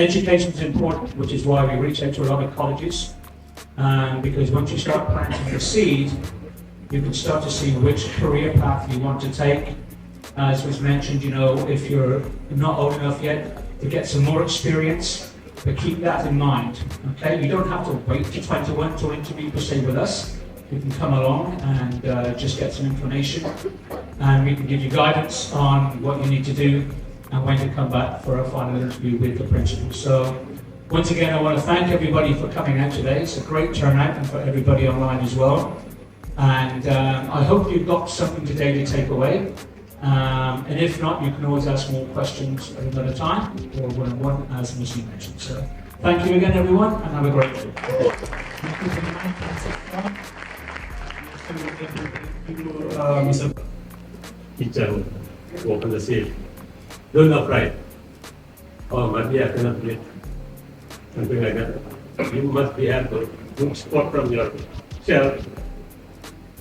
Education is important, which is why we reach out to a lot of colleges, because once you start planting the seed, you can start to see which career path you want to take. As was mentioned, if you're not old enough yet to get some more experience, but keep that in mind, okay? You don't have to wait to 21 to interview per se with us. You can come along and just get some information, and we can give you guidance on what you need to do and when to come back for a final interview with the principal. So, once again, I want to thank everybody for coming out today. It's a great turnout, and for everybody online as well. And I hope you've got something today to take away. And if not, you can always ask more questions at another time or one-on-one, as Missy mentioned. So, thank you again, everyone, and have a great day. Mr. Teacher who open the seal. Don't afraid. Oh, maybe I cannot read. Something like that. You must be able to spot from your shell.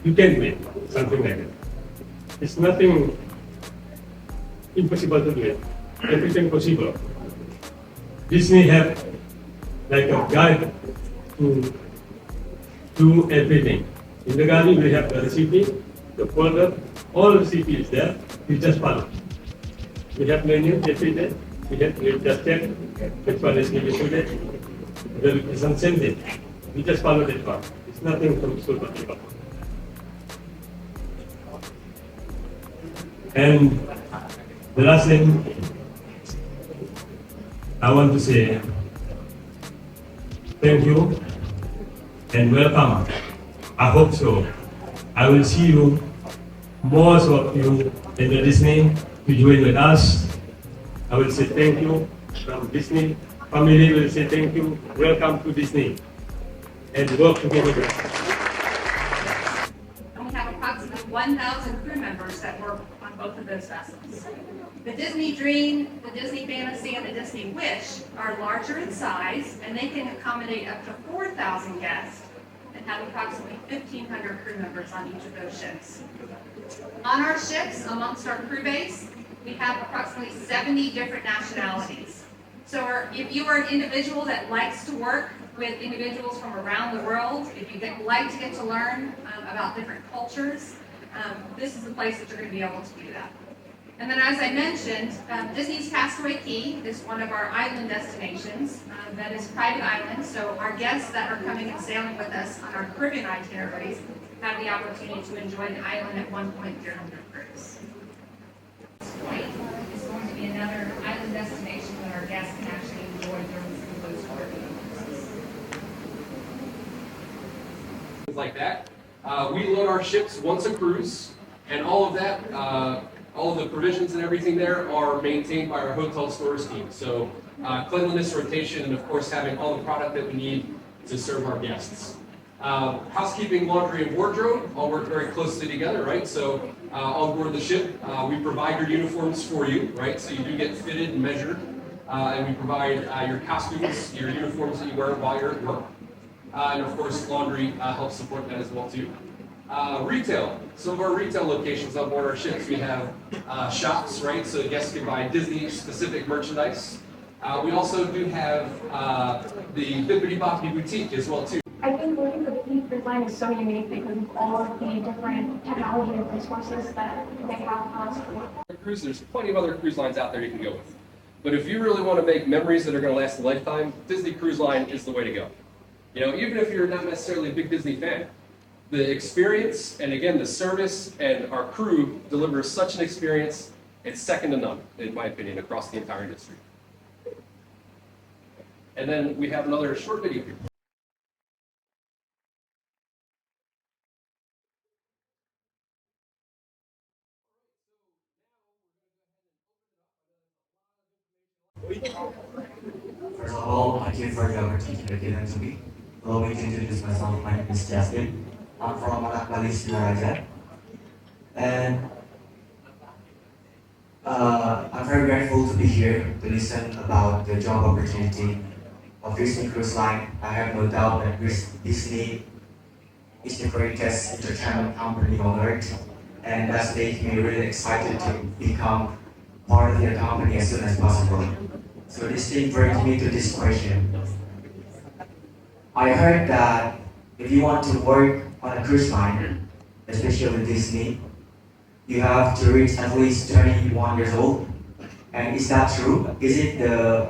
You can read. Something like that. It's nothing impossible to do it. Everything possible. Disney have like a guide to do everything. In the garden we have the recipe, the folder, all the recipe is there. We just follow. We have menu every day. We just check which one is needed today. The location send it. We just follow that part. It's nothing so difficult. And the last thing I want to say, thank you and welcome. I hope so. I will see you, most of you in the Disney to join with us. I will say thank you from Disney. Family will say thank you. Welcome to Disney. And work together. And we have approximately 1,000 crew members that work on both of those vessels. The Disney Dream, the Disney Fantasy, and the Disney Wish are larger in size, and they can accommodate up to 4,000 guests and have approximately 1,500 crew members on each of those ships. On our ships, amongst our crew base, we have approximately 70 different nationalities. So if you are an individual that likes to work with individuals from around the world, if you like to get to learn about different cultures, this is the place that you're going to be able to do that. And then, as I mentioned, Disney's Castaway Cay is one of our island destinations that is private island. So our guests that are coming and sailing with us on our Caribbean itineraries have the opportunity to enjoy the island at one point during their cruise. This point is going to be another island destination that our guests can actually enjoy during some of those Caribbean cruises. Things like that. We load our ships once a cruise, and all of that. All of the provisions and everything there are maintained by our hotel stores team. So cleanliness, rotation, and of course having all the product that we need to serve our guests. Housekeeping, laundry, and wardrobe all work very closely together, right? So on board the ship, we provide your uniforms for you, right? So you do get fitted and measured, and we provide your costumes, your uniforms that you wear while you're at work. And of course, laundry helps support that as well too. Retail. Some of our retail locations on board our ships, we have shops, right? So guests can buy Disney-specific merchandise. We also do have the Bibbidi Bobbidi Boutique as well too. I think working for the Disney Cruise Line is so unique because of all of the different technology and resources that they have on us. Cruise, there's plenty of other cruise lines out there you can go with. But if you really want to make memories that are going to last a lifetime, Disney Cruise Line is the way to go. You know, even if you're not necessarily a big Disney fan, the experience, and again, the service and our crew delivers such an experience, it's second to none, in my opinion, across the entire industry. And then we have another short video here. First of all, thank you for the opportunity given to me. Allow me to introduce myself. My name is Jasmine. I'm from Mclaughlin, and I'm very grateful to be here to listen about the job opportunity of Disney Cruise Line. I have no doubt that Disney is the greatest entertainment company on earth, and that's making me really excited to become part of your company as soon as possible. So this thing brings me to this question. I heard that if you want to work on a cruise line, especially Disney, you have to reach at least 21 years old. And is that true? Is it the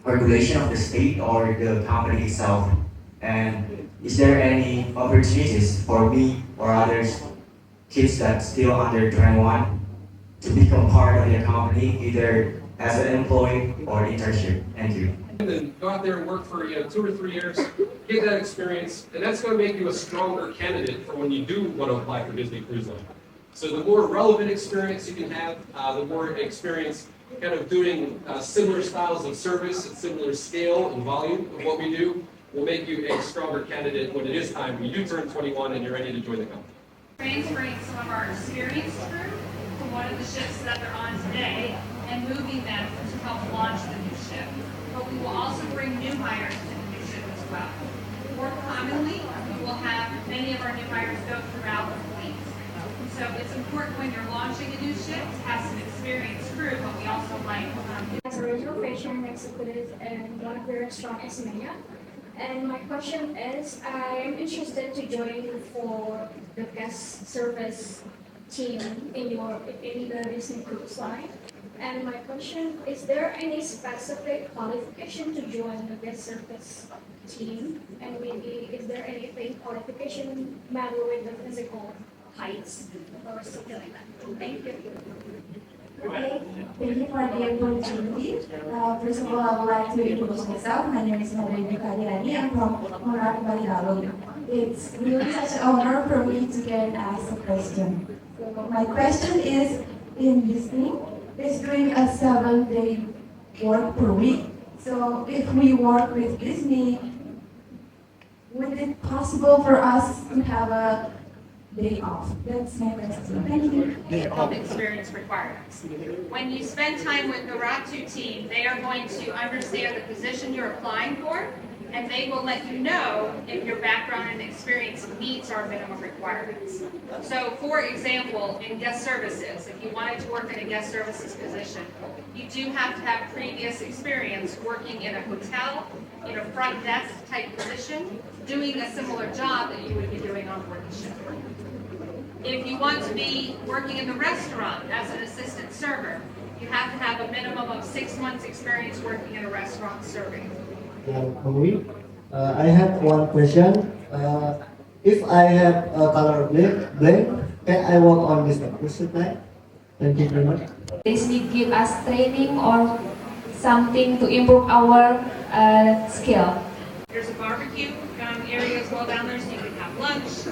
regulation of the state or the company itself? And is there any opportunities for me or others, kids that still under 21, to become part of your company, either as an employee or internship? Thank you. And then go out there and work for 2 or 3 years, get that experience, and that's going to make you a stronger candidate for when you do want to apply for Disney Cruise Line. So the more relevant experience you can have, the more experience kind of doing similar styles of service at similar scale and volume of what we do will make you a stronger candidate when it is time, when you do turn 21 and you're ready to join the company. Transferring some of our experienced crew from one of the ships that they're on today and moving them to help launch the new ship. But we will also bring new hires to the new ship as well. More commonly, we will have many of our new hires go throughout the fleet. So it's important when you're launching a new ship to have some experienced crew, but we also like As a reservation executive in one of the restaurants in Mania. And my question is, I am interested to join for the guest service team in the Disney Cruise Line. And my question, is there any specific qualification to join the guest service team? And maybe is there anything qualification matter with the physical heights or something like that? Thank you. Okay, thank you for the opportunity. First of all, I would like to introduce myself. My name is Nara Sumber. I'm from Bali. It's really such an honor for me to get asked a question. So my question is, in Disney, is doing a 7-day work per week. So if we work with Disney, would it possible for us to have a day off? That's my question. Thank you. of experience requirements. When you spend time with the Ratu team, they are going to understand the position you're applying for, and they will let you know if your background and experience meets our minimum requirements. So, for example, in guest services, if you wanted to work in a guest services position, you do have to have previous experience working in a hotel, in a front desk type position, doing a similar job that you would be doing on board the ship. If you want to be working in the restaurant as an assistant server, you have to have a minimum of 6 months experience working in a restaurant serving. I have one question. If I have a color blank, can I work on this cruise line? Thank you very much. Disney give us training or something to improve our skill. There's a barbecue area as well down there, so you can have lunch.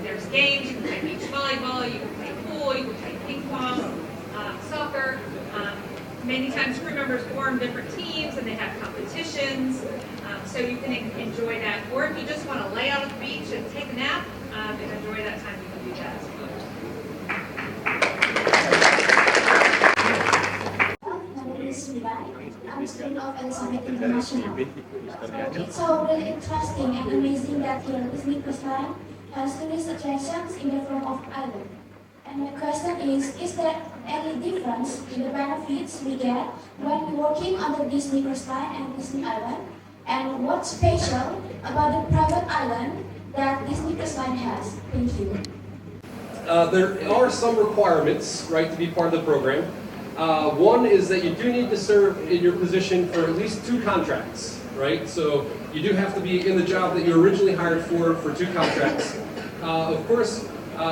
There's games, you can play beach volleyball, you can play pool, you can play ping pong, soccer. Many times crew members form different teams and they have competitions, so you can enjoy that. Or if you just want to lay out at the beach and take a nap and enjoy that time, you can do that as well. I'm student of Elizabeth International. It's so really interesting and amazing that here Disney Cruise Line has tourist attractions in the form of island. And my question is there any difference in the benefits we get when working on the Disney Cruise Line and Disney Island? And what's special about the private island that Disney Cruise Line has? Thank you. There are some requirements, right, to be part of the program. One is that you do need to serve in your position for at least 2 contracts, right? So you do have to be in the job that you originally hired for 2 contracts. Of course,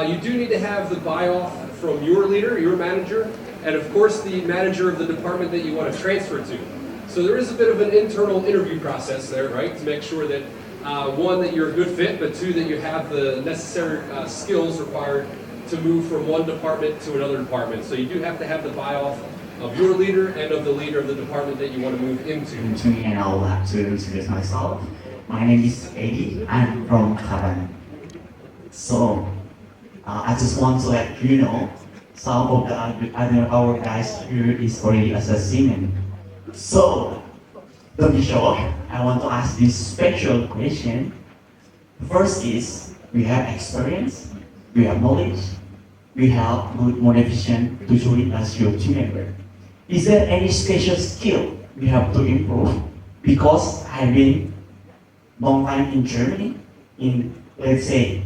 you do need to have the buy-off from your leader, your manager, and of course the manager of the department that you want to transfer to. So there is a bit of an internal interview process there, right, to make sure that 1, that you're a good fit, but 2, that you have the necessary skills required to move from one department to another department. So you do have to have the buy-off of your leader and of the leader of the department that you want to move into. And I would like to introduce myself. My name is Eddie. I'm from Mclaughlin. So I just want to let you know some of the other our guys here is already as a seaman. So don't be sure. I want to ask this special question. First is we have experience, we have knowledge, we have good motivation to join as your team member. Is there any special skill we have to improve because I've been long time in Germany, in let's say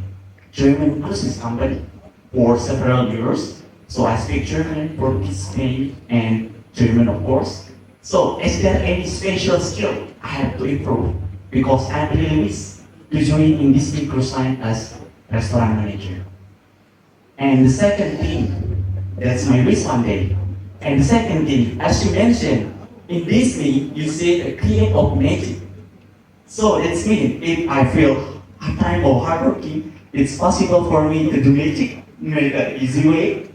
German cruise company for several years. So I speak German, Portuguese, Spanish, and German, of course. So is there any special skill I have to improve? Because I'm really wish to join in Disney Cruise Line as restaurant manager. And the second thing, that's my wish one day. And the second thing, as you mentioned, in Disney, you say the create of magic. So that's mean if I feel hard-time or hardworking, it's possible for me to do magic in an easy way.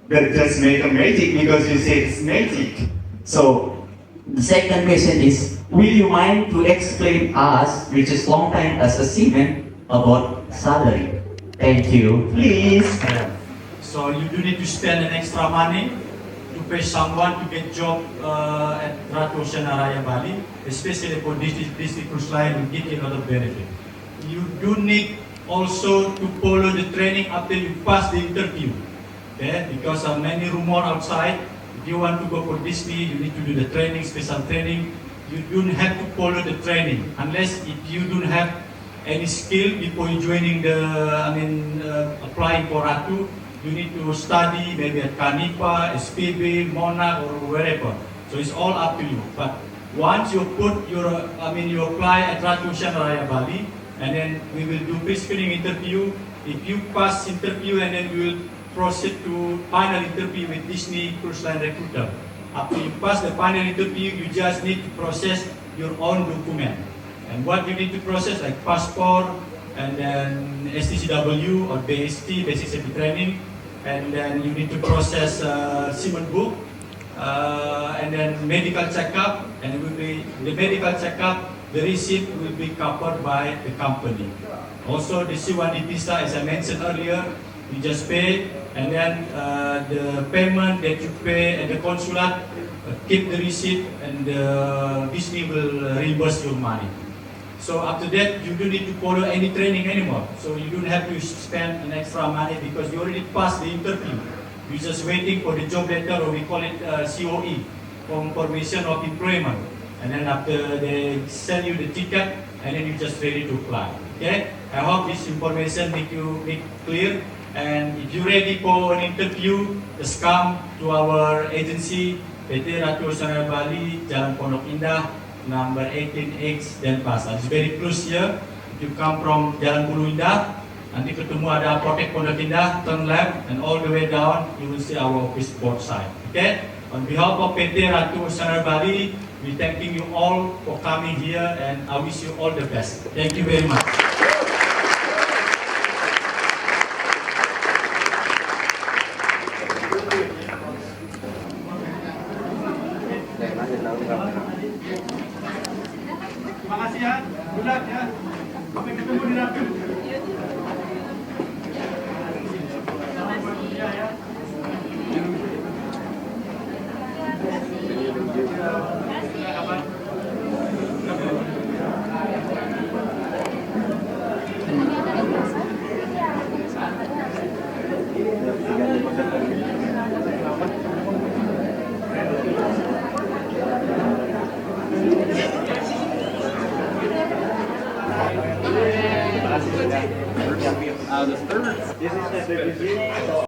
But just make a magic because you say it's magic. So the second question is, will you mind to explain us, which is long time as a seaman, about salary? Thank you, please. So you do need to spend an extra money to pay someone to get job at Ratu Oceania Raya Bali, especially for Disney Cruise Line, will give you a lot of benefit. You do need also to follow the training after you pass the interview. Okay? Because many rumor outside, if you want to go for Disney, you need to do the training, special training. You don't have to follow the training unless if you don't have any skill before you joining the, applying for Ratu. You need to study maybe at Kanipa, SPB, Monarch, or wherever. So it's all up to you. But once you put your, you apply at Ratu Oceania Raya Bali, and then we will do pre-screening interview. If you pass interview, and then we will proceed to final interview with Disney Cruise Line recruiter. After you pass the final interview, you just need to process your own document. And what you need to process, like passport, and then STCW or BST, basic safety training, and then you need to process seaman book, and then medical checkup, and it will be the medical checkup. The receipt will be covered by the company. Also, the C1D visa, as I mentioned earlier, you just pay, and then the payment that you pay at the consulate, keep the receipt, and Disney will reimburse your money. So after that, you don't need to follow any training anymore. So you don't have to spend an extra money because you already passed the interview. You're just waiting for the job letter, or we call it COE, confirmation of employment. And then after they send you the ticket, and then you're just ready to fly. Okay? I hope this information make clear. And if you're ready for an interview, just come to our agency, PT Ratu Oceania Bali, Jalan Pondok Indah, number 18X Denpasar. It's very close here. If you come from Jalan Bulu Indah, nanti ketemu ada apotek Pondok Indah, turn left, and all the way down, you will see our office both side. Okay? On behalf of PT Ratu Oceania Bali, we thanking you all for coming here, and I wish you all the best. Thank you very much. Terima kasih ya, good luck ya. Sampai ketemu di Ratu. The third.